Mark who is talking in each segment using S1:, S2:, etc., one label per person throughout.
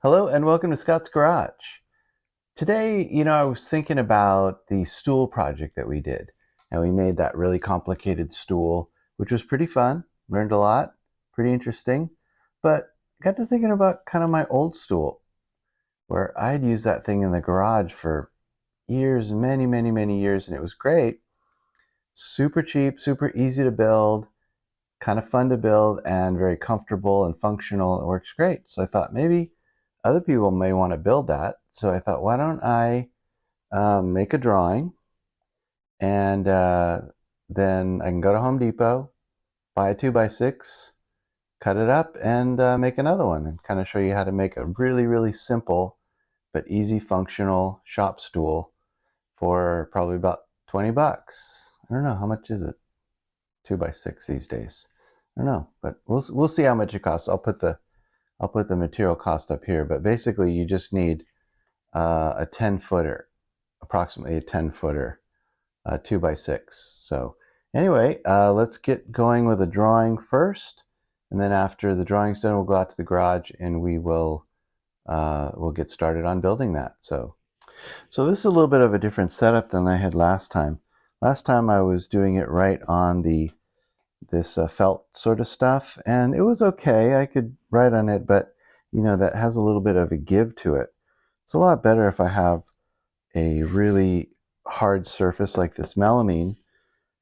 S1: Hello and welcome to Scott's Garage. Today, I was thinking about the stool project that we did, and we made that really complicated stool, which was pretty fun, learned a lot, pretty interesting, but I got to thinking about kind of my old stool, where I'd used that thing in the garage for years, many, many, many years, and it was great. Super cheap, super easy to build, kind of fun to build, and very comfortable and functional. It works great. So I thought maybe other people may want to build that. So I thought, why don't I make a drawing and then I can go to Home Depot, buy a 2x6, cut it up, and make another one and kind of show you how to make a really, really simple but easy functional shop stool for probably about 20 bucks. I don't know, how much is it? 2x6 these days. I don't know, but we'll see how much it costs. I'll put the material cost up here, but basically you just need a 10 footer, approximately a 10 footer, 2x6. So anyway, let's get going with a drawing first, and then after the drawing's done, we'll go out to the garage and we'll get started on building that. So this is a little bit of a different setup than I had last time. Last time I was doing it right on this felt sort of stuff, and it was okay. I could write on it, but that has a little bit of a give to it. It's a lot better if I have a really hard surface like this melamine,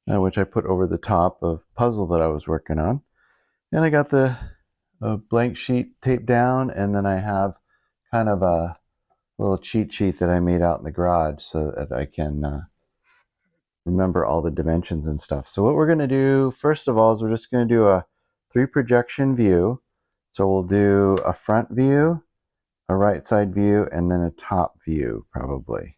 S1: which I put over the top of puzzle that I was working on. And I got the blank sheet taped down, and then I have kind of a little cheat sheet that I made out in the garage so that I can remember all the dimensions and stuff. So what we're going to do first of all is we're just going to do a 3 projection view. So we'll do a front view, a right side view, and then a top view probably.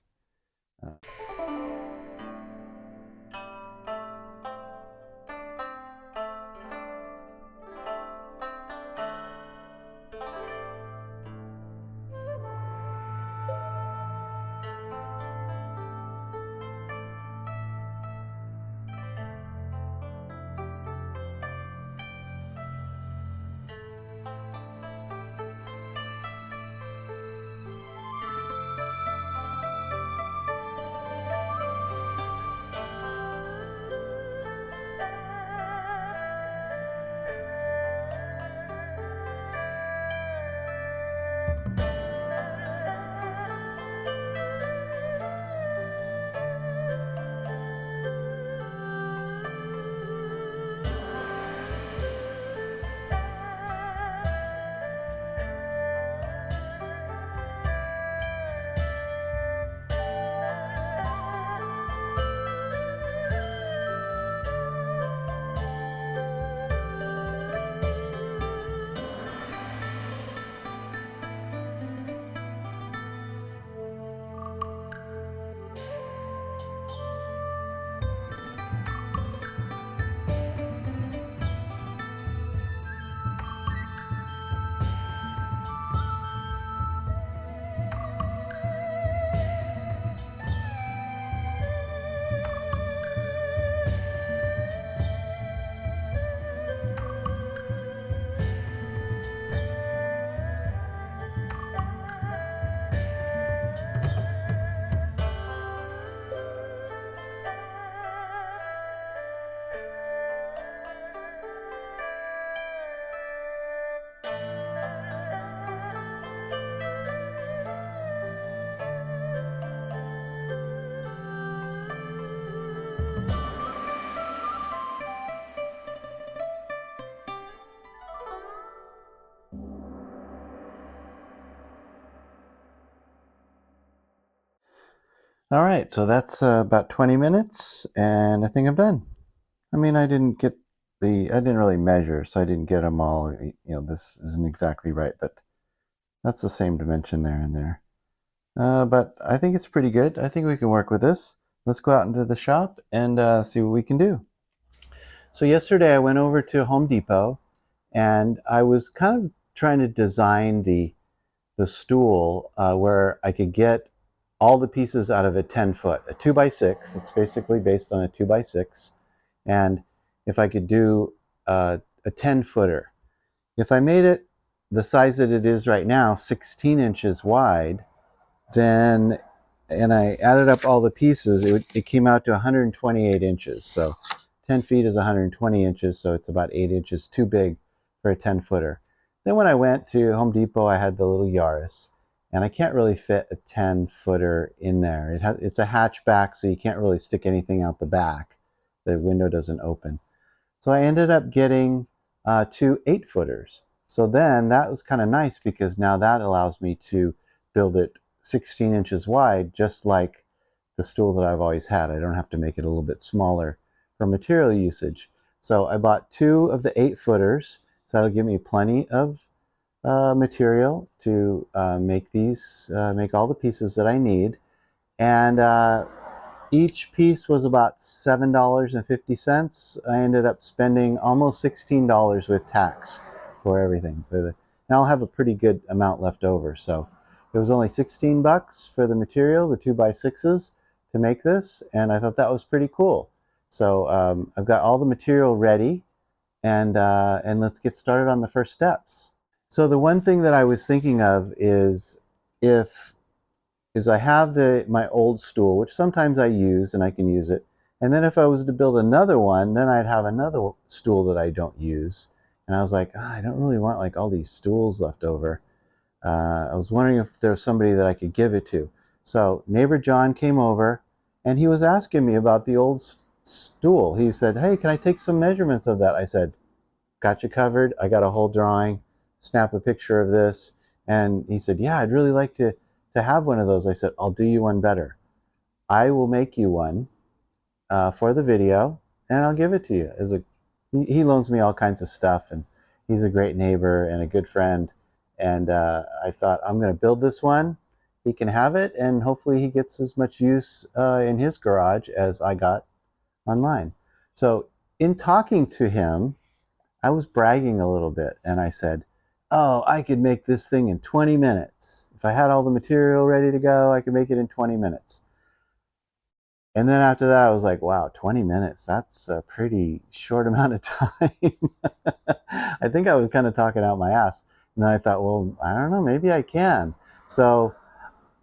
S1: All right, so that's about 20 minutes, and I think I'm done. I mean, I didn't really measure, so I didn't get them all. This isn't exactly right, but that's the same dimension there and there. But I think it's pretty good. I think we can work with this. Let's go out into the shop and see what we can do. So yesterday I went over to Home Depot, and I was kind of trying to design the stool where I could get all the pieces out of a 10 foot, a 2x6. It's basically based on a 2x6. And if I could do a 10 footer, if I made it the size that it is right now, 16 inches wide, then, and I added up all the pieces, it came out to 128 inches. So 10 feet is 120 inches, so it's about 8 inches too big for a 10-footer. Then when I went to Home Depot, I had the little Yaris, and I can't really fit a 10-footer in there. It's a hatchback, so you can't really stick anything out the back. The window doesn't open. So I ended up getting 2 8-footers. So then that was kind of nice because now that allows me to build it 16 inches wide, just like the stool that I've always had. I don't have to make it a little bit smaller for material usage. So I bought 2 of the 8-footers, so that'll give me plenty of material to make all the pieces that I need. And each piece was about $7.50. I ended up spending almost $16 with tax for everything. And I'll have a pretty good amount left over. So it was only 16 bucks for the material, the 2x6s, to make this, and I thought that was pretty cool. So I've got all the material ready, and let's get started on the first steps. So the one thing that I was thinking of is I have my old stool, which sometimes I use and I can use it. And then if I was to build another one, then I'd have another stool that I don't use. And I was like, I don't really want like all these stools left over. I was wondering if there was somebody that I could give it to. So neighbor John came over and he was asking me about the old stool. He said, hey, can I take some measurements of that? I said, got you covered. I got a whole drawing, snap a picture of this. And he said, yeah, I'd really like to have one of those. I said, I'll do you one better. I will make you one for the video, and I'll give it to you. He loans me all kinds of stuff, and he's a great neighbor and a good friend. And I thought, I'm going to build this one. He can have it, and hopefully he gets as much use in his garage as I got on mine. So in talking to him, I was bragging a little bit, and I said, oh, I could make this thing in 20 minutes. If I had all the material ready to go, I could make it in 20 minutes. And then after that, I was like, wow, 20 minutes, that's a pretty short amount of time. I think I was kind of talking out my ass. And then I thought, well, I don't know, maybe I can. So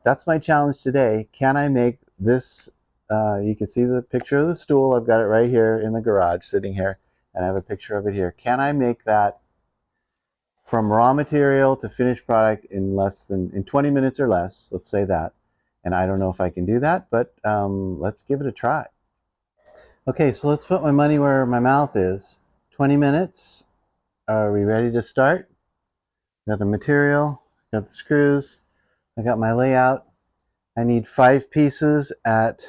S1: that's my challenge today. Can I make this? You can see the picture of the stool. I've got it right here in the garage sitting here, and I have a picture of it here. Can I make that from raw material to finished product in 20 minutes or less? Let's say that. And I don't know if I can do that, but let's give it a try. Okay, so let's put my money where my mouth is. 20 minutes. Are we ready to start? Got the material, got the screws, I got my layout. I need 5 pieces at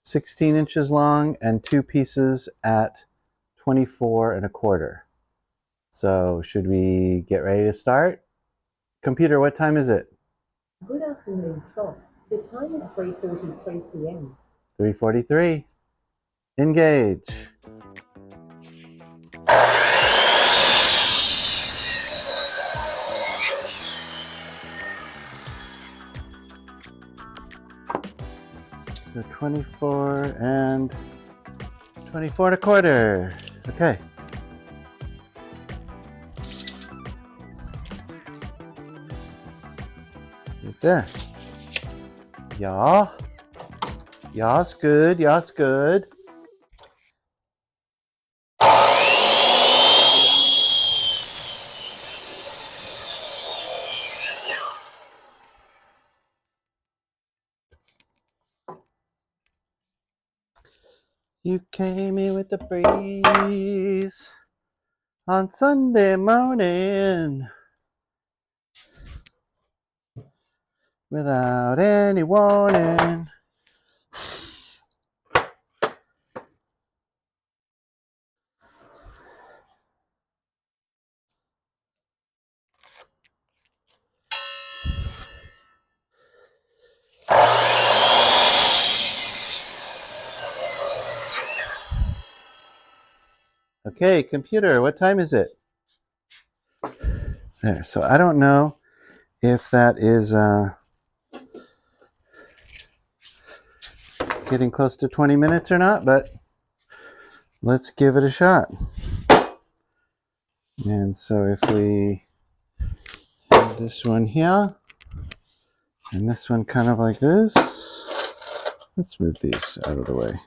S1: 16 inches long and 2 pieces at 24 1/4. So should we get ready to start? Computer, what time is it?
S2: Good afternoon, Scott. The time is 3:43 p.m.
S1: 3:43. Engage. So 24 and 24 1/4. Okay. Right there. Yeah. Yeah, it's good. Yeah, it's good. You came in with the breeze on Sunday morning without any warning. Okay, computer, what time is it? There, so I don't know if that is getting close to 20 minutes or not, but let's give it a shot. And so if we this one here, and this one kind of like this. Let's move these out of the way.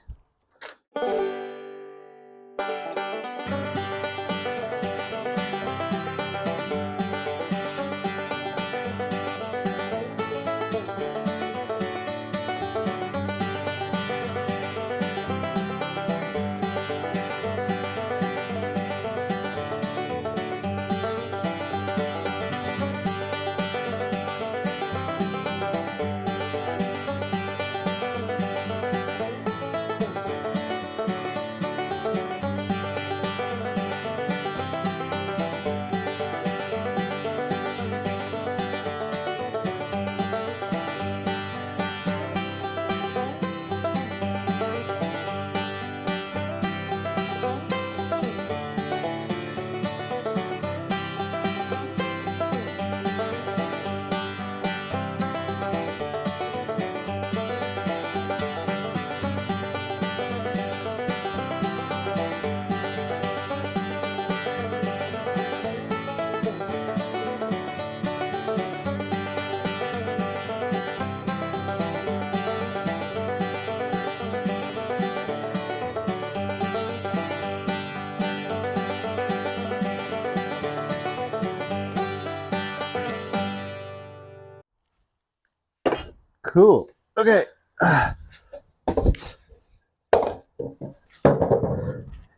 S1: Cool. Okay.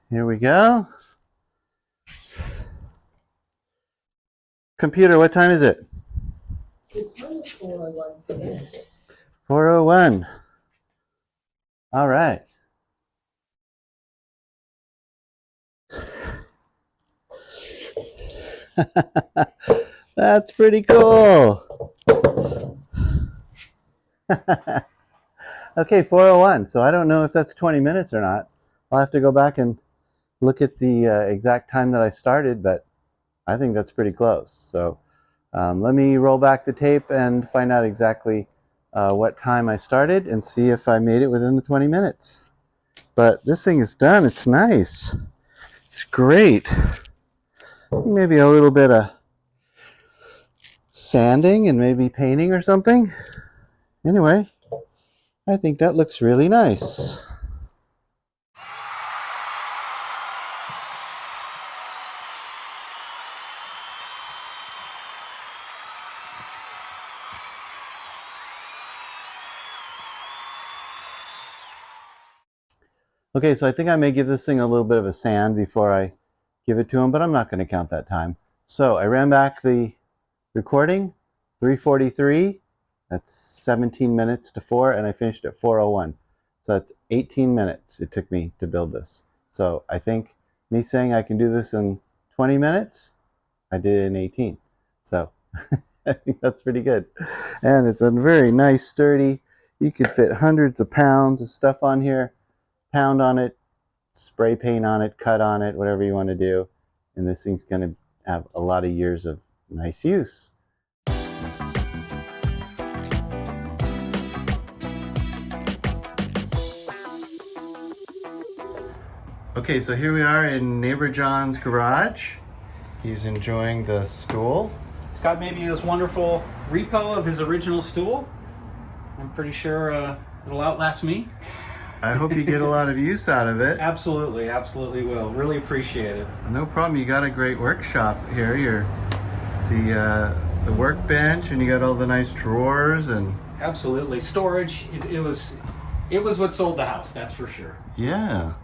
S1: Here we go. Computer, what time is it?
S2: The time is 4:01 p.m.
S1: 4:01. All right. That's pretty cool. Okay, 4:01. So I don't know if that's 20 minutes or not. I'll have to go back and look at the exact time that I started, but I think that's pretty close. So let me roll back the tape and find out exactly what time I started and see if I made it within the 20 minutes. But this thing is done. It's nice. It's great. Maybe a little bit of sanding and maybe painting or something. Anyway, I think that looks really nice. Okay, so I think I may give this thing a little bit of a sand before I give it to him, but I'm not going to count that time. So I ran back the recording, 3:43. That's 17 minutes to 4, and I finished at 4:01. So that's 18 minutes it took me to build this. So I think me saying I can do this in 20 minutes, I did it in 18. So I think that's pretty good. And it's a very nice, sturdy. You could fit hundreds of pounds of stuff on here, pound on it, spray paint on it, cut on it, whatever you want to do. And this thing's going to have a lot of years of nice use. Okay, so here we are in neighbor John's garage. He's enjoying the stool.
S3: He's got maybe this wonderful repo of his original stool. I'm pretty sure it'll outlast me.
S1: I hope you get a lot of use out of it.
S3: Absolutely, absolutely will. Really appreciate it.
S1: No problem. You got a great workshop here. The workbench, and you got all the nice drawers and.
S3: Absolutely, storage. It was what sold the house. That's for sure.
S1: Yeah.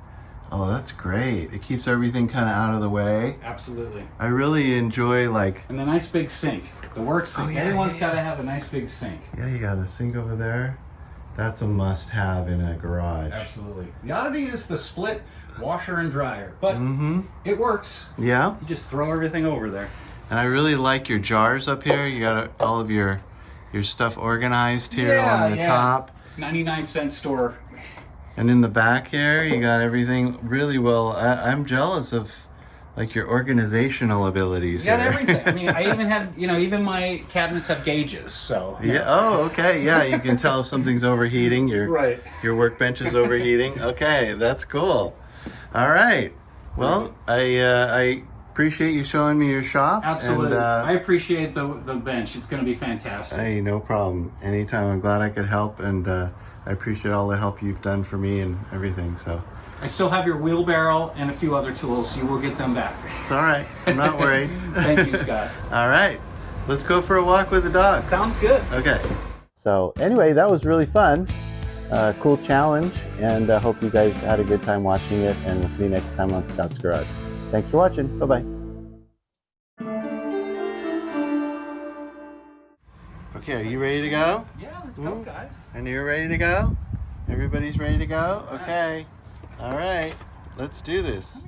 S1: Oh, that's great. It keeps everything kind of out of the way.
S3: Absolutely.
S1: I really enjoy
S3: And the nice big sink. The work sink.
S1: Oh, yeah,
S3: Everyone's
S1: yeah,
S3: got to have a nice big sink.
S1: Yeah, you got a sink over there. That's a must-have in a garage.
S3: Absolutely. The oddity is the split washer and dryer, but it works.
S1: Yeah.
S3: You just throw everything over there.
S1: And I really like your jars up here. You got all of your stuff organized here on the top.
S3: 99-cent store.
S1: And in the back here, you got everything really well. I'm jealous of like your organizational abilities.
S3: You got
S1: here.
S3: everything. I mean, I even have, even my cabinets have gauges, so.
S1: Yeah. Oh, okay. Yeah, you can tell if something's overheating.
S3: Right.
S1: Your workbench is overheating. Okay, that's cool. All right. Well, I appreciate you showing me your shop.
S3: Absolutely.
S1: And,
S3: I appreciate the bench. It's going to be fantastic.
S1: hey, no problem. Anytime. I'm glad I could help, and I appreciate all the help you've done for me and everything. So
S3: I still have your wheelbarrow and a few other tools. You will get them back.
S1: it's all right. I'm not worried.
S3: Thank you, Scott.
S1: All right. Let's go for a walk with the dogs.
S3: Sounds good.
S1: Okay. So anyway, that was really fun. Cool challenge, and I hope you guys had a good time watching it, and we'll see you next time on Scott's Garage. Thanks for watching. Bye-bye. Okay, are you ready to go?
S3: Yeah, let's go, guys.
S1: And you're ready to go? Everybody's ready to go? Okay. All right. Let's do this.